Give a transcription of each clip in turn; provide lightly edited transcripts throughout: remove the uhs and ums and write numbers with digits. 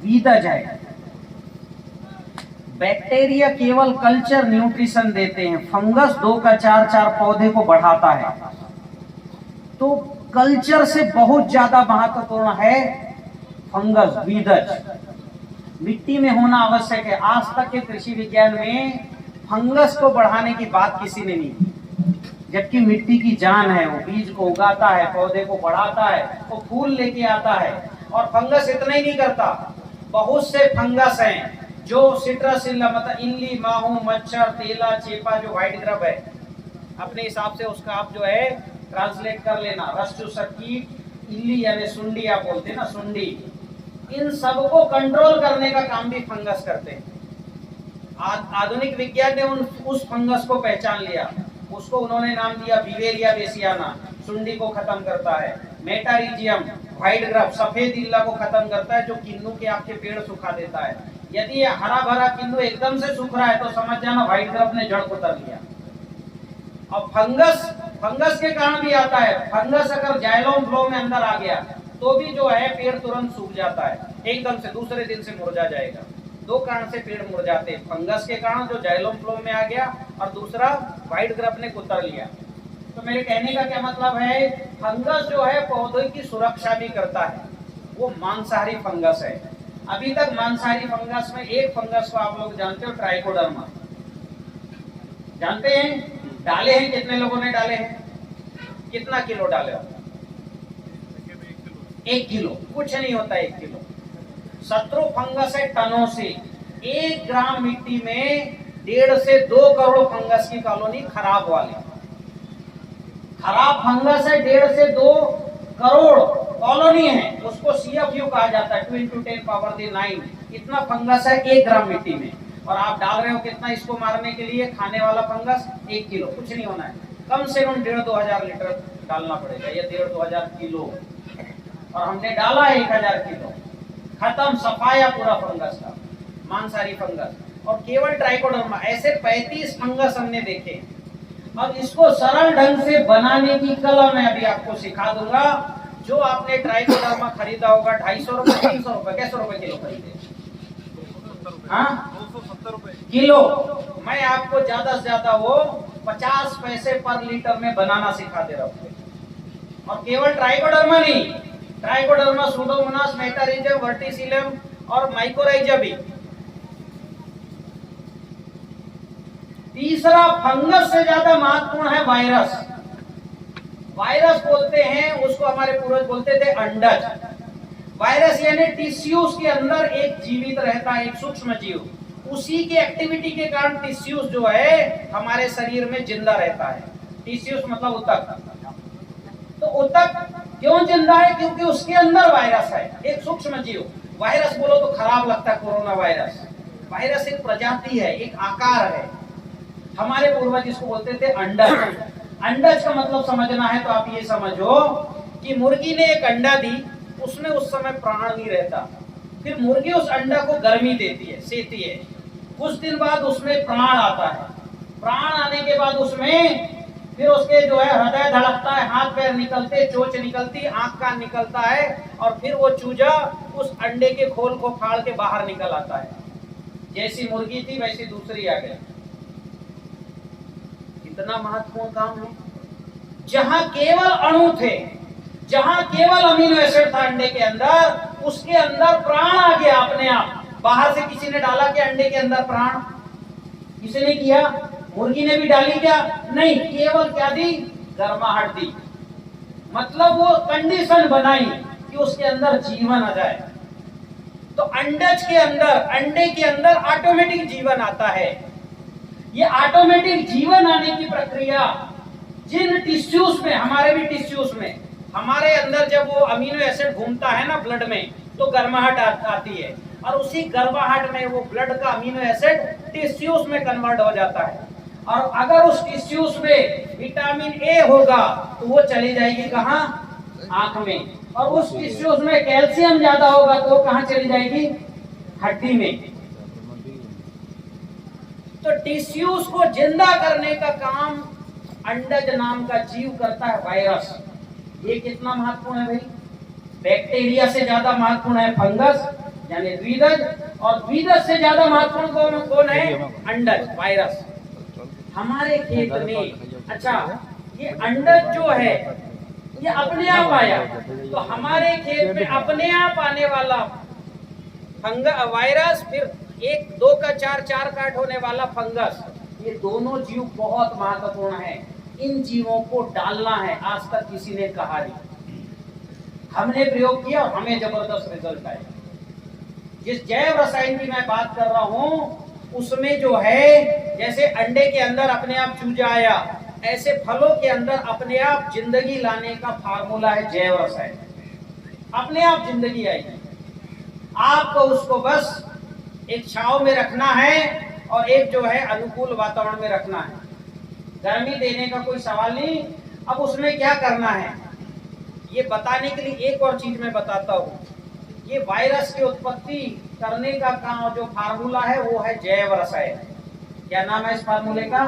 वीदज है। बैक्टीरिया केवल culture nutrition देते हैं, फंगस 2 का 4 पौधे को बढ़ाता है। तो कल्चर से बहुत ज्यादा महत्वपूर्ण है फंगस, वीदज। मिट्टी में होना आवश्यक है। आज तक के कृषि विज्ञान में फंगस को बढ़ाने की बात किसी ने नहीं की, जबकि मिट्टी की जान है। वो बीज को उगाता है, पौधे को बढ़ाता है, वो फूल लेके आता है। और फंगस इतना ही नहीं करता, बहुत से फंगस हैं जो सिट्रासिल्ला मतलब इल्ली, माहू, मच्छर, तेला, चेपा, जो व्हाइट ग्रब है, अपने हिसाब से उसका आप जो है ट्रांसलेट कर लेना। रसचूसक कीट, इल्ली यानी सुंडी आप बोलते हैं ना, सुंडी, इन सबको कंट्रोल करने का काम भी फंगस करते हैं। आधुनिक विज्ञान ने उस फंगस को पहचान लिया, उसको उन्होंने नाम दिया बिवेरिया बेसियाना, सुंडी को खत्म करता है। मेटारिजियम, व्हाइट ग्रब, सफेद इल्ला को खत्म करता है, जो किन्नू के आपके पेड़ सुखा देता है। यदि हरा भरा किन्नू एकदम से सूख रहा है तो समझ जाना व्हाइट ग्रब ने जड़ को तर लिया। अब फंगस के कारण भी आता है। फंगस अगर जाइलोम फ्लो में अंदर आ गया तो भी जो है पेड़ तुरंत सूख जाता है, एकदम से दूसरे दिन से मुरझा जाएगा। 2 कारण से पेड़ मुरझाते हैं, फंगस के कारण जो जाइलोम फ्लो में आ गया, और दूसरा व्हाइट ग्रब ने कुतर लिया। तो मेरे कहने का क्या मतलब है, फंगस जो है पौधे की सुरक्षा भी करता है। वो मांसाहारी फंगस है। अभी तक मांसाहारी फंगस में एक फंगस को आप लोग जानते हो, ट्राइकोडर्मा, जानते हैं? डाले हैं, कितने लोगों ने डाले हैं? कितना किलो डाले हो? 1 किलो। कुछ नहीं होता 1 किलो। शत्रु फंगस है टनों से। 1 ग्राम मिट्टी में 1.5 से 2 करोड़ फंगस की कॉलोनी खराब वाली। खराब फंगस है 1.5 से 2 करोड़ कॉलोनी है, उसको CFU कहा जाता है, 2 × 10⁹ इतना फंगस है 1 ग्राम मिट्टी में। और आप डाल रहे हो कितना इसको मारने के लिए? खाने वाला फंगस 1 किलो। कुछ नहीं होना है, कम से कम 1.5-2 हजार लीटर डालना पड़ेगा, या 1.5-2 हजार किलो। और हमने डाला 1000 किलो, खत्म, सफाया पूरा फंगस का, मांसाहारी फंगस। और केवल ट्राइकोडर्मा, ऐसे 35 फंगस हमने देखे। अब इसको सरल ढंग से बनाने की कला मैं अभी आपको सिखा दूंगा। जो आपने ट्राइकोडर्मा खरीदा होगा 250 रुपए, 300 रुपए, कैसे रुपए किलो खरीदे? 270 रुपए किलो। मैं आपको ज्यादा से ज्यादा वो 50 पैसे पर लीटर में बनाना सिखा दे रहा हूँ। और केवल ट्राइकोडर्मा नहीं, ट्राइकोडर्मा, सूडोमोनास, मेटारिजियम, वर्टिसिलियम और माइकोराइजा भी। तीसरा फंगस से ज्यादा महत्वपूर्ण है वायरस। वायरस बोलते हैं उसको, हमारे पूर्वज बोलते थे अंडज। वायरस यानी टिश्यूज के अंदर एक जीवित रहता है, एक सूक्ष्म जीव, उसी की एक्टिविटी के कारण टिश्यूज जो है हमारे शरीर में जिंदा रहता है। टिश्यूज मतलब ऊतक। तो ऊतक क्यों जिंदा है? क्योंकि उसके अंदर वायरस है, एक सूक्ष्म जीव। वायरस बोलो तो खराब लगता है, कोरोना वायरस। वायरस एक प्रजाति है, एक आकार है। हमारे पूर्वज इसको बोलते थे अंडज। अंडज का मतलब समझना है तो आप ये समझो कि मुर्गी ने एक अंडा दी, उसमें उस समय प्राण नहीं रहता। फिर मुर्गी उस अंडा को गर्मी देती है, सेती है। कुछ दिन बाद उसमें प्राण आता है। प्राण आने के बाद उसमें फिर उसके जो है हृदय धड़कता है, हाथ पैर निकलते, चोंच निकलती, आंख कान निकलता है, और फिर वो चूजा उस अंडे के खोल को फाड़ के बाहर निकल आता है। जैसी मुर्गी थी वैसी दूसरी आ गई। इतना महत्वपूर्ण काम है। जहां केवल अणु थे, जहां केवल अमीनो एसिड था अंडे के अंदर, उसके अंदर प्राण आ गया अपने आप। बाहर से किसी ने डाला क्या अंडे के अंदर प्राण? किसी ने किया? मुर्गी ने भी डाली क्या? नहीं, केवल क्या दी? गर्माहट दी। मतलब वो कंडीशन बनाई कि उसके अंदर जीवन आ जाए। तो अंडज के अंदर, अंडे के अंदर ऑटोमेटिक जीवन आता है। ये ऑटोमेटिक जीवन आने की प्रक्रिया जिन टिश्यूज में, हमारे भी टिश्यूज में, हमारे अंदर जब वो अमीनो एसिड घूमता है ना ब्लड में, तो गर्माहट आती है। और उसी गर्माहट में वो ब्लड का अमीनो एसिड टिश्यूज में कन्वर्ट हो जाता है। और अगर उस टिश्यूज में विटामिन ए होगा तो वो चली जाएगी कहाँ? आंख में। और उस टिश्यूज में कैल्शियम ज्यादा होगा तो कहाँ चली जाएगी? हड्डी में। तो टिश्यूज को जिंदा करने का काम अंडज नाम का जीव करता है, वायरस। ये कितना महत्वपूर्ण है भाई? बैक्टीरिया से ज्यादा महत्वपूर्ण है फंगस, यानी द्विदज, और द्विदज से ज्यादा महत्वपूर्ण कौन है? अंडज, वायरस। हमारे खेत में अच्छा ये अंडज जो है ये अपने आप आया, तो हमारे खेत में अपने आप आने वाला वायरस, फिर 1 2 का 4 4 काट होने वाला फंगस, ये दोनों जीव बहुत महत्वपूर्ण है। इन जीवों को डालना है, आज तक किसी ने कहा नहीं। हमने प्रयोग किया, हमें जबरदस्त रिजल्ट आया। जिस जैव रसायन की मैं बात कर रहा हूं उसमें जो है, जैसे अंडे के अंदर अपने आप चूजा आया, ऐसे फलों के अंदर अपने आप जिंदगी लाने का फार्मूला है जैव रसायन। अपने आप जिंदगी आएगी, आपको उसको बस एक छांव में रखना है और एक जो है अनुकूल वातावरण में रखना है। गर्मी देने का कोई सवाल नहीं। अब उसमें क्या करना है ये बताने के लिए एक और चीज मैं बताता हूँ। ये वायरस की उत्पत्ति करने का काम जो फार्मूला है वो है जैव रसायन। क्या नाम है इस फार्मूले का?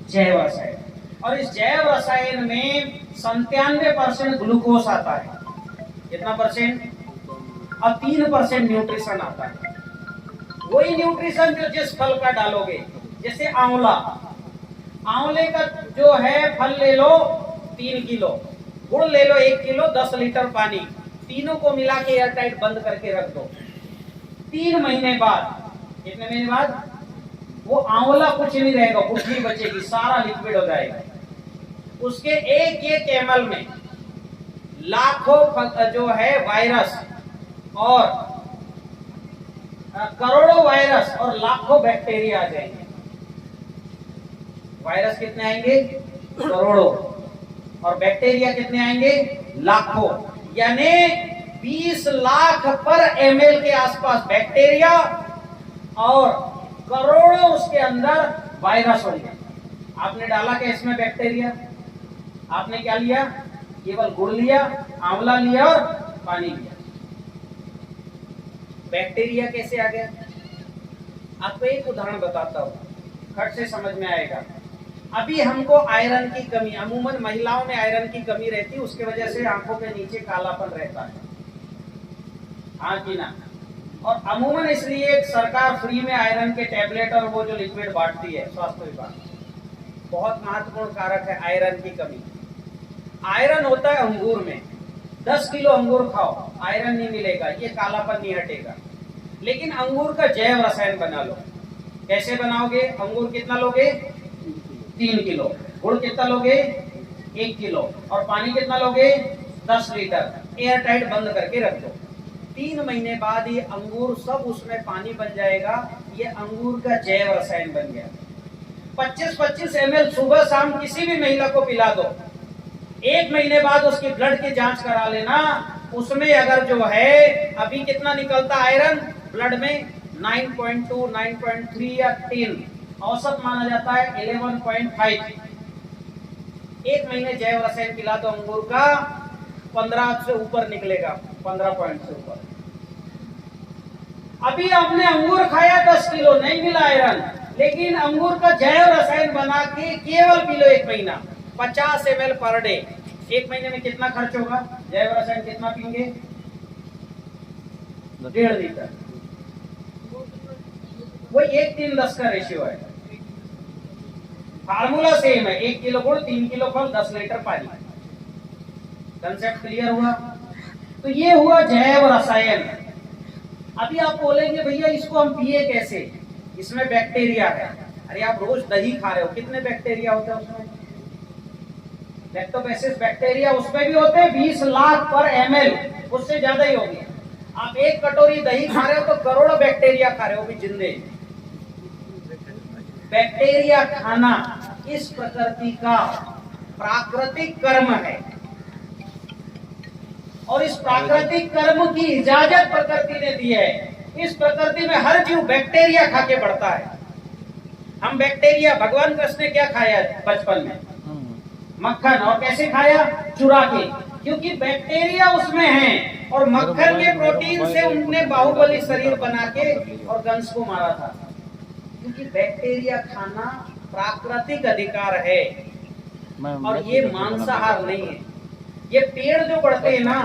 जैव रसायन। और इस जैव रसायन में 97% ग्लूकोज आता है। कितना परसेंट? और 3% न्यूट्रिशन आता है। वही न्यूट्रिशन जो जिस फल का डालोगे, जैसे आंवला, आंवले का जो है फल ले लो 3 किलो, गुड़ ले लो 1 किलो, 10 लीटर पानी, तीनों को मिला के एयरटाइट बंद करके रख दो। 3 महीने बाद, कितने महीने बाद? वो आंवला कुछ नहीं रहेगा, गुठली बचेगी, सारा लिक्विड हो जाएगा। उसके एक ml में लाखों जो है वायरस और करोड़ों वायरस और लाखों बैक्टीरिया आ जाएंगे। वायरस कितने आएंगे? करोड़ों। और बैक्टीरिया कितने आएंगे? लाखों। यानी 20 लाख पर ml के आसपास बैक्टीरिया और करोड़ों उसके अंदर वायरस होंगे। आपने डाला क्या इसमें बैक्टीरिया? आपने क्या लिया? केवल गुड़ लिया, आंवला लिया और पानी लिया। बैक्टीरिया कैसे आ गया? आपको एक उदाहरण बताता हूँ, खट से समझ में आएगा। अभी हमको आयरन की कमी, अमूमन महिलाओं में आयरन की कमी रहती है, उसके वजह से आंखों के नीचे कालापन रहता है, हाँ कि ना? और अमूमन इसलिए सरकार फ्री में आयरन के टैबलेट और वो जो लिक्विड बांटती है स्वास्थ्य विभाग, बहुत महत्वपूर्ण कारक है आयरन की कमी। आयरन होता है अंगूर में, 10 किलो अंगूर खाओ, आयरन नहीं मिलेगा, ये कालापन नहीं हटेगा। लेकिन अंगूर का जैव रसायन बना लो। कैसे बनाओगे? अंगूर कितना लोगे? 3 किलो। गुड़ कितना लोगे? 1 किलो। और पानी कितना लोगे? 10 लीटर। एयर टाइट बंद करके रख दो। 3 महीने बाद ये अंगूर सब उसमें पानी बन जाएगा, ये अंगूर का जैव रसायन बन गया। 25-25 ml सुबह शाम किसी भी महिला को पिला दो। 1 महीने बाद उसकी ब्लड की जांच करा लेना, उसमें अगर जो है अभी कितना निकलता आयरन ब्लड में 9.2, 9.3 या 10, औसत माना जाता है 11.5। 1 महीने जैव रसायन पिला दो अंगूर का, 15 से ऊपर निकलेगा, 15 पॉइंट से ऊपर। अभी आपने अंगूर खाया 10 किलो, नहीं मिला आयरन, लेकिन अंगूर का जैव रसायन बना के केवल पी लो 1 महीना, 50 ml पर डे। 1 महीने में कितना खर्च होगा? जैव रसायन कितना पीएंगे? 1.5 लीटर। वो 1:3:10 का रेशियो है। फार्मूला सेम है, 1 किलो गुड़, 3 किलो फल, 10 लीटर पानी। कंसेप्ट क्लियर हुआ? तो ये हुआ जैव रसायन। अभी आप बोलेंगे भैया इसको हम पिए कैसे? इसमें बैक्टीरिया है। अरे आप रोज दही खा रहे हो, कितने बैक्टीरिया होते हैं उसमें? लैक्टोबैसिलस बैक्टीरिया उसमें भी होते हैं 20 लाख पर ml, उससे ज्यादा ही होंगे। आप 1 कटोरी दही खा रहे हो तो करोड़ों बैक्टीरिया खा रहे हो, भी जिंदे। बैक्टीरिया खाना इस प्रकृति का प्राकृतिक कर्म है, और इस प्राकृतिक कर्म की इजाजत प्रकृति ने दी है। इस प्रकृति में हर जीव बैक्टीरिया खा के बढ़ता है। हम बैक्टीरिया, भगवान कृष्ण ने क्या खाया बचपन में? मक्खन। और कैसे खाया? चुरा के, क्योंकि बैक्टीरिया उसमें है और मक्खन के प्रोटीन से उनने बाहुबली शरीर बना के और कंस को मारा था। क्योंकि बैक्टीरिया खाना प्राकृतिक अधिकार है, और ये मांसाहार नहीं है। ये पेड़ जो बढ़ते हैं ना,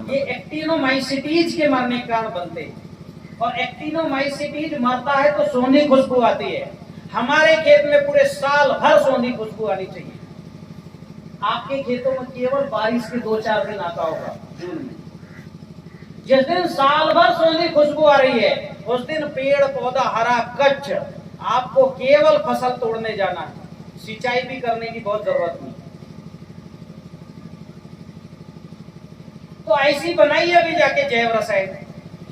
ये एक्टिनोमाइसिटीज के मरने के कारण बनते हैं। और एक्टिनोमाइसीटीज मरता है तो सोंधी खुशबू आती है। हमारे खेत में पूरे साल भर सोंधी खुशबू आनी चाहिए। आपके खेतों में केवल बारिश के 2-4 दिन आता होगा जून में। जिस दिन साल भर सोंधी खुशबू आ रही है उस दिन पेड़ पौधा हरा कच्छ, आपको केवल फसल तोड़ने जाना है, सिंचाई भी करने की बहुत जरूरत नहीं। तो ऐसी बनाई अभी जाके जैव रसायन।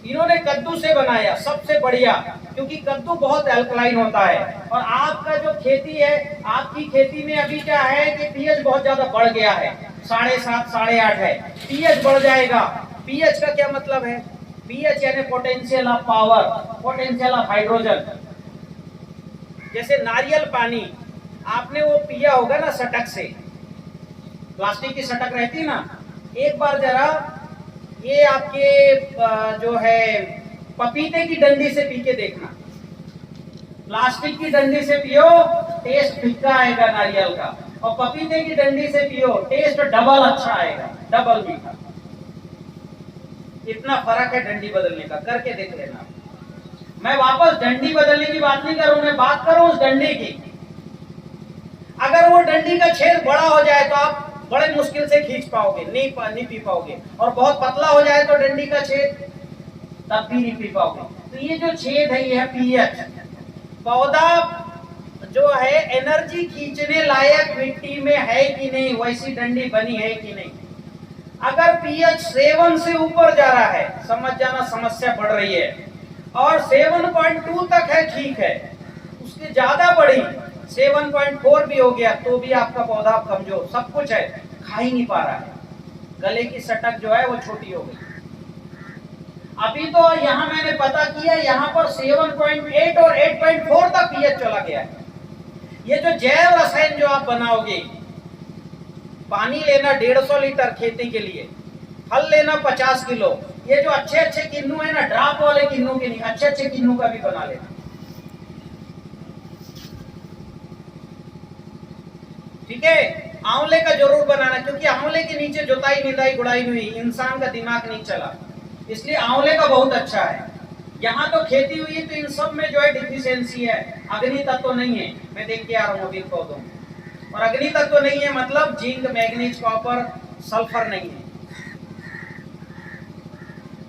इन्होंने कद्दू से बनाया, सबसे बढ़िया, क्योंकि कद्दू बहुत एल्कलाइन होता है। और आपका जो खेती है, आपकी खेती में अभी क्या है कि पीएच बहुत ज्यादा बढ़ गया है, 7.5 8.5 है, पीएच बढ़ जाएगा। पीएच का क्या मतलब है? पीएच यानी potential of power, potential of hydrogen. जैसे नारियल पानी आपने वो पिया होगा ना सटक से, प्लास्टिक की सटक रहती है ना, एक बार जरा ये आपके जो है पपीते की डंडी से पी के देखना। प्लास्टिक की डंडी से पियो, टेस्ट फीका आएगा नारियल का, और पपीते की डंडी से पियो, टेस्ट डबल अच्छा आएगा, डबल मीठा। इतना फर्क है डंडी बदलने का, करके देख लेना। मैं वापस डंडी बदलने की बात नहीं कर रहा हूं, मैं बात कर रहा हूं उस डंडी की। अगर वो डंडी का छेद बड़ा हो जाए तो आप बड़े मुश्किल से खींच पाओगे, नहीं पी पाओगे, और बहुत पतला हो जाए तो डंडी का छेद तब भी नहीं पी पाओगे। तो ये जो छेद है ये है पीएच। पौधा जो है एनर्जी खींचने लायक मिट्टी में है कि नहीं, वैसी डंडी बनी है कि नहीं। अगर पीएच 7 से ऊपर जा रहा है, समझ जाना समस्या बढ़ रही है। और 7.2 तक है, ठीक है, उसके ज्यादा बढ़ी 7.4 भी हो गया तो भी आपका पौधा कमजोर, सब कुछ है, खा ही नहीं पा रहा है, गले की सटक जो है वो छोटी हो गई। अभी तो यहाँ मैंने पता किया, यहाँ पर 7.8 और 8.4 तक पीएच चला गया है। ये जो जैव रसायन जो आप बनाओगे, पानी लेना 150 लीटर खेती के लिए, फल लेना 50 किलो, ये जो अच्छे अच्छे किन्नू है ना, ड्राप वाले किन्नू के नहीं, अच्छे अच्छे किन्नू का भी बना लेना, ठीक है। आंवले का जरूर बनाना, क्योंकि आंवले के नीचे जोताई निदाई गुड़ाई हुई, इंसान का दिमाग नहीं चला, इसलिए आंवले का बहुत अच्छा है। यहाँ तो खेती हुई है तो इन सब में जो है डिफिशियंसी है, अग्नि तत्व तो नहीं है, मैं देख के आ रहा हूँ अभी पौधों में। और अग्नि तत्व तो नहीं है मतलब जिंक मैग्नीज कॉपर सल्फर नहीं है।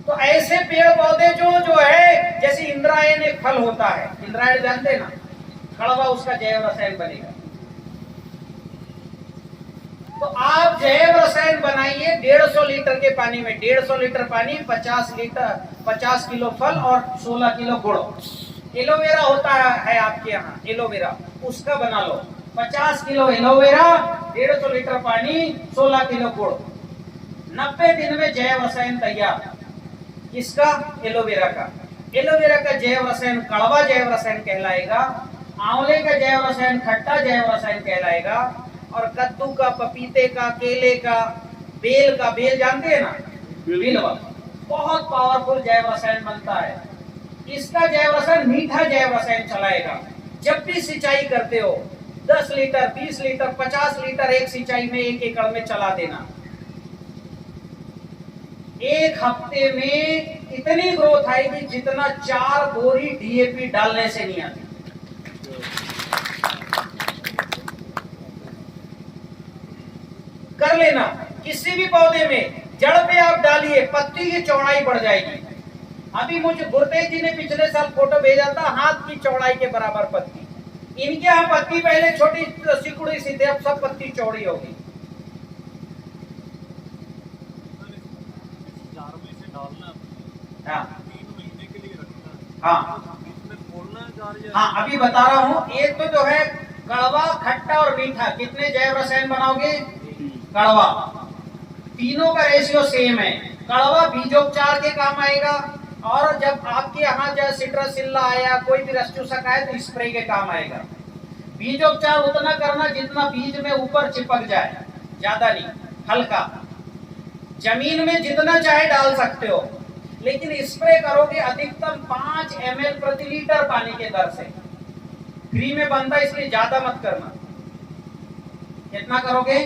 तो ऐसे पेड़ पौधे जो है, जैसे इंद्रायण एक फल होता है, इंद्रायण जानते हैं ना, कड़वा, उसका जैव रसायन बनेगा। तो आप जैव रसायन बनाइए 150 लीटर के पानी में, 150 लीटर पानी 50 किलो फल और 16 किलो गुड़। एलोवेरा होता है आपके यहाँ, एलोवेरा, उसका बना लो, 50 किलो एलोवेरा, 150 लीटर पानी, 16 किलो गुड़, 90 दिन में जैव रसायन तैयार। किसका? एलोवेरा का। एलोवेरा का जैव रसायन कड़वा जैव रसायन कहलाएगा, आंवले का जैव रसायन खट्टा जैव रसायन कहलाएगा, और कद्दू का, पपीते का, केले का, बेल का, बेल जानते हैं ना, बिलवा, बहुत पावरफुल जैव रसायन बनता है। इसका जैव रसायन मीठा जैव रसायन चलाएगा। जब भी सिंचाई करते हो 10 लीटर 20 लीटर 50 लीटर एक सिंचाई में 1 एकड़ में चला देना। एक हफ्ते में इतनी ग्रोथ आएगी जितना 4 बोरी डीएपी डालने से नहीं आती। कर लेना, किसी भी पौधे में जड़ पे आप डालिए, पत्ती की चौड़ाई बढ़ जाएगी। अभी मुझे गुरतेज जी ने पिछले साल फोटो भेजा था, हाथ की चौड़ाई के बराबर पत्ती। इनके यहाँ पत्ती पहले छोटी सिकुड़ी सी थी, अब सब पत्ती चौड़ी होगी। हाँ, अभी बता रहा हूँ। एक तो जो है कड़वा, खट्टा और मीठा, कितने जैव रसायन बनाओगे? कड़वा, तीनों का रेशियो सेम है। कड़वा बीजोपचार के काम आएगा, और जब आपके यहाँ जैसे सिट्रसिल्ला आया, कोई भी रस चूसक आए तो स्प्रे के काम आएगा। बीजोपचार उतना करना जितना बीज में ऊपर चिपक जाए, ज्यादा नहीं, हल्का। जमीन में जितना चाहे डाल सकते हो, लेकिन स्प्रे करोगे अधिकतम 5 ml प्रति लीटर पानी के दर से। फ्री में बनता है इसलिए ज्यादा मत करना। कितना करोगे?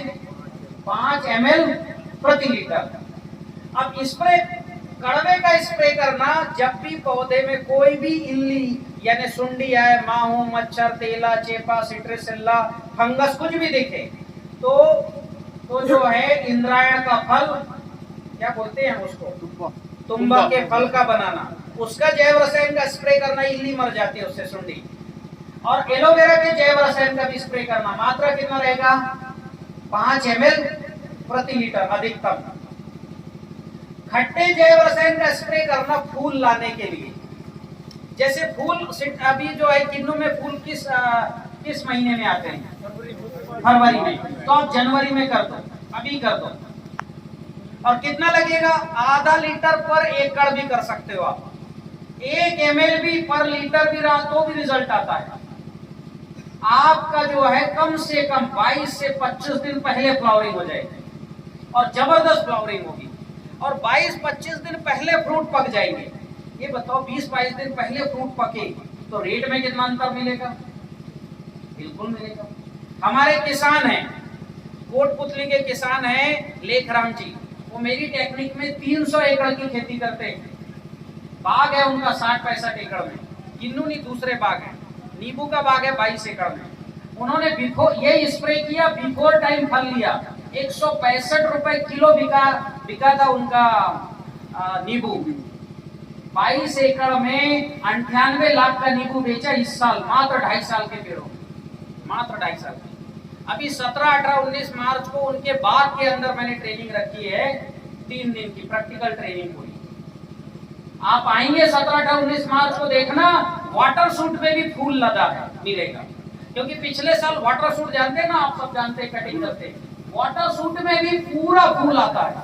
5 ml प्रति लीटर। अब स्प्रे कड़वे का स्प्रे करना जब भी पौधे में कोई भी इल्ली यानी सुंडी आए, माहू, मच्छर, तेला, चेपा, सिट्रिसिल्ला, फंगस कुछ भी दिखे तो जो है इंद्रायण का फल, क्या बोलते हैं उसको, तुम्बा के फल का बनाना, उसका जैव रसायन का स्प्रे करना, इल्ली मर जाती है उससे सुंडी। और एलोवेरा के जैव रसायन का भी स्प्रे करना। मात्रा कितना रहेगा? 5 ml प्रति लीटर अधिकतम। खट्टे जैव रसायन का स्प्रे करना फूल लाने के लिए। जैसे फूल अभी जो है किन्नू में फूल किस महीने में आते हैं? फरवरी में। तो आप जनवरी में कर दो, अभी कर दो। और कितना लगेगा? आधा लीटर पर एकड़ भी कर सकते हो आप। 1 ml भी पर लीटर भी रहा तो भी रिजल्ट आता है। आपका जो है कम से कम 22 से 25 दिन पहले फ्लावरिंग हो जाएगी और जबरदस्त फ्लावरिंग होगी। और 22-25 दिन पहले फ्रूट पक जाएंगे। ये बताओ 20-22 दिन पहले फ्रूट पके तो रेट में कितना अंतर मिलेगा? बिल्कुल मिलेगा। हमारे किसान हैं, कोटपुतली के किसान हैं लेखराम जी, वो मेरी टेक्निक में 300 एकड़ की खेती करते हैं। बाग है उनका 60-65 एकड़ में। किन्नू नहीं, दूसरे बाग है। नींबू का बाग है 22 एकड़ में। उन्होंने ये स्प्रे किया, बिफोर टाइम फल लिया। 165 रुपए किलो बिका था उनका नींबू। 22 एकड़ में 98 लाख का नींबू बेचा इस साल, मात्र 2.5 साल के पेड़ों, मात्र 2.5 साल। अभी 17, 18, 19 मार्च को उनके बाग के अंदर मैंने ट्रेनिंग रखी है, 3 दिन की प्रैक्टिकल ट्रेनिंग हुई। आप आएंगे 17, 18, 19 मार्च को, देखना वाटर सूट में भी फूल लदा है, मिलेगा। क्योंकि पिछले साल वाटर सूट जानते हैं ना, आप सब जानते हैं, कटिंग करते हैं, वाटर सूट में भी पूरा फूल आता है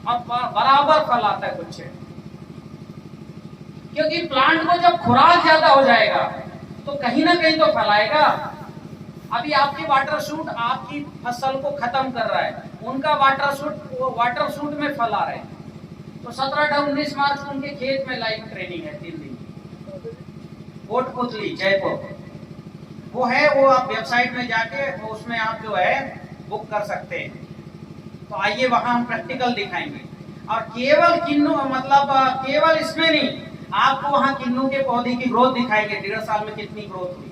और बराबर फल आता है कुछ। क्योंकि प्लांट को जब खुराक ज्यादा हो जाएगा तो कहीं ना कहीं तो फैलाएगा। अभी आपकी वाटर सूट आपकी फसल को खत्म कर रहा है, उनका वाटर सूट में फल आ रहे हैं। तो 17, 19 मार्च को उनके खेत में लाइव ट्रेनिंग है 3 दिन, कोटपुतली जयपुर। वो है, वो आप वेबसाइट में जाके वो उसमें आप जो है बुक कर सकते हैं। तो आइए वहां हम प्रैक्टिकल दिखाएंगे। और केवल किन्नू मतलब केवल इसमें नहीं, आपको वहां किन्नू के पौधे की ग्रोथ दिखाएंगे, 1.5 साल में कितनी ग्रोथ हुई।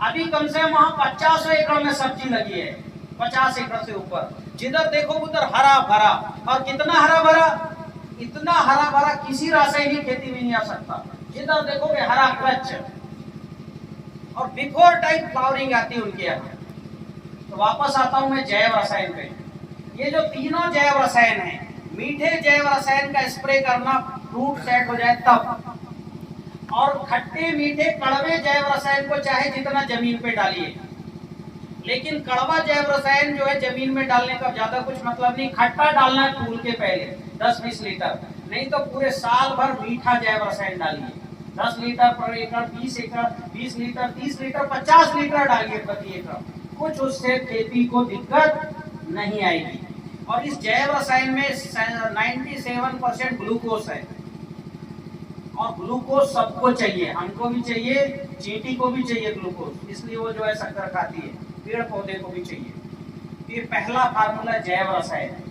अभी कम से कम वहां 50 एकड़ में सब्जी लगी है, 50 एकड़ से ऊपर। जिधर देखो उधर हरा भरा। और कितना हरा भरा? इतना हरा भरा किसी रासायनिक खेती में नहीं आ सकता। जिधर देखोगे हरा कच्च और बिफोर टाइम फ्लावरिंग आती है उनके यहाँ। तो वापस आता हूं मैं जैव रसायन पे। ये जो तीनों जैव रसायन है, मीठे जैव रसायन का स्प्रे करना फ्रूट सेट हो जाए तब, और खट्टे मीठे कड़वे जैव रसायन को चाहे जितना जमीन पे डालिए, लेकिन कड़वा जैव रसायन जो है जमीन में डालने का ज्यादा कुछ मतलब नहीं। खट्टा डालना है फूल के पहले 10-20 लीटर, नहीं तो पूरे साल भर मीठा जैव रसायन डालिए। 10 लीटर पर एकड़, 20 एकड़, 20 लीटर, 30 लीटर, 50 लीटर डालिए प्रति एकड़। कुछ उससे खेती को दिक्कत नहीं आएगी। और इस जैव रसायन में 97% ग्लूकोज है, और ग्लूकोज सबको चाहिए, हमको भी चाहिए, चींटी को भी चाहिए ग्लूकोज, इसलिए वो जो है शक्कर खाती है, पेड़ पौधे को भी चाहिए। ये पहला फार्मूला जैव रसायन है।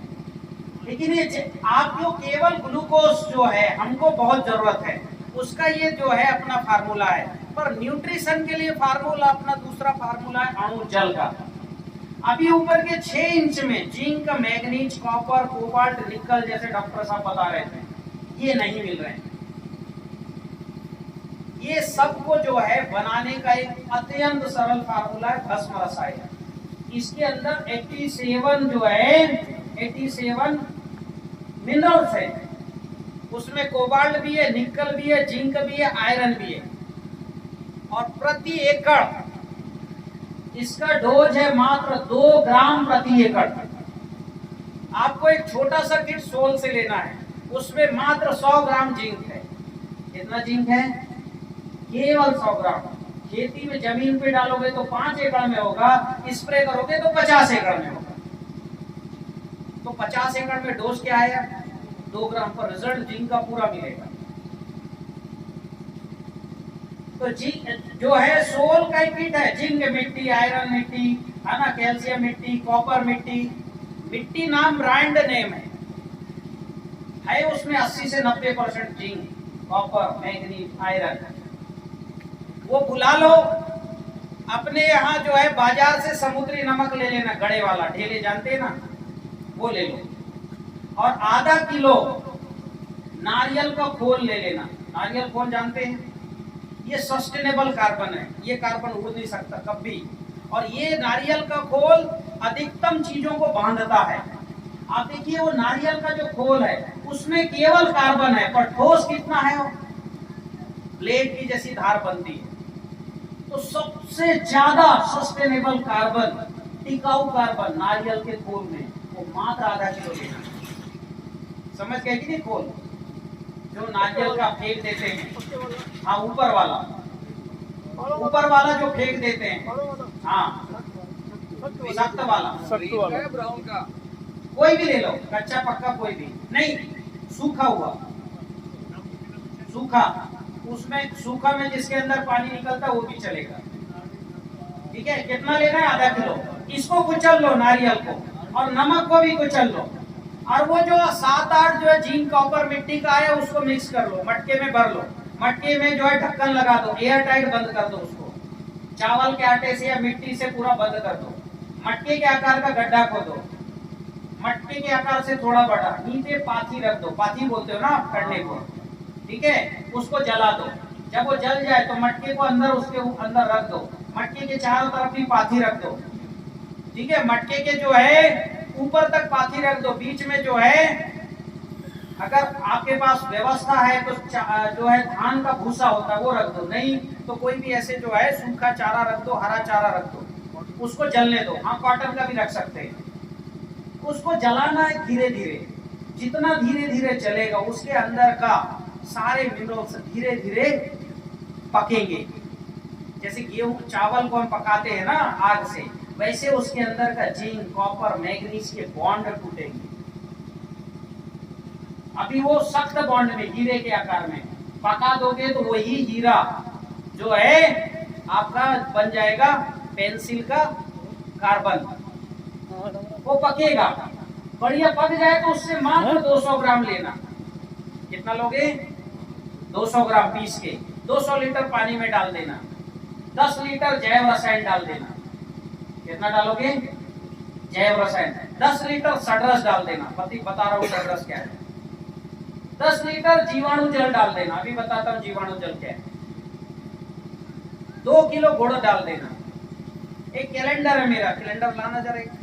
लेकिन ये आप जो केवल ग्लूकोज जो है हमको बहुत जरूरत है, उसका ये जो है अपना फार्मूला है। पर न्यूट्रिशन के लिए फार्मूला अपना दूसरा फार्मूला है अणु जल का। अभी ऊपर के 6 इंच में जिंक, मैग्नीज, कॉपर, कोबाल्ट, निकल जैसे डॉक्टर साहब बता रहे थे, ये नहीं मिल रहे हैं। ये सबको जो है बनाने का एक अत्यंत सरल फार्मूला है भस्म रसायन। इसके अंदर 87 जो है 87 मिनरल्स है। उसमें कोबाल्ट भी है, निकल भी है, जिंक भी है, आयरन भी है। और प्रति एकड़ इसका डोज है मात्र 2 ग्राम प्रति एकड़। आपको एक छोटा सा किट सोल से लेना है, उसमें मात्र 100 ग्राम जिंक है। कितना जिंक है? केवल 100 ग्राम। खेती में जमीन पे डालोगे तो 5 एकड़ में होगा, स्प्रे करोगे तो 50 एकड़ में होगा। तो 50 एकड़ में डोज क्या आया? 2 ग्राम पर रिजल्ट जिंक का पूरा मिलेगा। तो जिंक जो है सोल का किट है, जिंक मिट्टी, आयरन मिट्टी है ना, कैल्शियम मिट्टी, कॉपर मिट्टी। मिट्टी नाम ब्रांड नेम है, है उसमें 80 से 90% जिंक, कॉपर, मैग्नीज, आयरन। वो बुला लो। अपने यहाँ जो है बाजार से समुद्री नमक ले लेना, गड़े वाला, ढेले जानते हैं ना, वो ले लो। और आधा किलो नारियल का खोल ले लेना। नारियल खोल जानते हैं, ये सस्टेनेबल कार्बन है, ये कार्बन उड़ नहीं सकता कभी। और ये नारियल का खोल अधिकतम चीजों को बांधता है। आप देखिए वो नारियल का जो खोल है उसमें केवल कार्बन है, पर ठोस कितना है, वो ब्लेड की जैसी धार बनती है। तो सबसे ज्यादा सस्टेनेबल कार्बन, टिकाऊ कार्बन नारियल के खोल में, वो मात्र आधा किलो लेना। समझ गए कि नहीं? खोल जो नारियल का फेंक देते हैं, हाँ ऊपर वाला जो फेंक देते हैं, हाँ विषाक्त वाला, ब्राउन का कोई भी ले लो, कच्चा पक्का कोई भी नहीं, सूखा हुआ, सूखा, उसमें सूखा में जिसके अंदर पानी निकलता है वो भी चलेगा। ठीक है, कितना लेना है? आधा किलो। इसको कुचल लो, नारियल को, और नमक को भी कुचल लो। और वो जो 7-8 जो है जिंक, कॉपर, मिट्टी का है उसको मिक्स कर लो, मटके में भर लो। मटके में जो है ढक्कन लगा दो, एयर टाइट बंद कर दो उसको। चावल के आटे से या मिट्टी से पूरा बंद कर दो। मटके के आकार का गड्ढा खोदो, मटके के आकार से थोड़ा बड़ा, नीचे पाथी रख दो, पाथी बोलते हो ना आप करने को, ठीक है। उसको जला दो। जब वो जल जाए तो मटके को अंदर, उसके अंदर रख दो। मटके के चारों तरफ भी पाथी रख दो, ठीक है। मटके के जो है ऊपर तक पाथी रख दो, बीच में जो है, अगर आपके पास व्यवस्था है तो जो है धान का भूसा होता है वो रख दो, नहीं तो कोई भी ऐसे जो है सूखा चारा रख दो, हरा चारा रख दो, उसको जलने दो। हाँ कॉटन का भी रख सकते हैं। उसको जलाना है धीरे धीरे, जितना धीरे धीरे जलेगा उसके अंदर का सारे मिनरल्स धीरे धीरे पकेंगे। जैसे गेहूं, चावल को हम पकाते हैं ना आग से, वैसे उसके अंदर का जिंक, कॉपर, मैग्नीज के बॉन्ड टूटेंगे। अभी वो सख्त बॉन्ड में, हीरे के आकार में पका दोगे तो वही हीरा जो है आपका बन जाएगा पेंसिल का कार्बन। वो पकेगा, बढ़िया पक जाए तो उससे मात्र 200 ग्राम लेना। कितना लोगे? 200 ग्राम पीस के 200 लीटर पानी में डाल देना। 10 लीटर जैव रसायन डाल देना। कितना डालोगे? जैव रसायन। 10 लीटर सड़रस डाल देना, बता रहा हूँ सड़रस क्या है। 10 लीटर जीवाणु जल डाल देना, अभी बताता हूँ जीवाणु जल क्या है। 2 किलो गुड़ डाल देना। एक कैलेंडर है मेरा, कैलेंडर लाना जरा एक।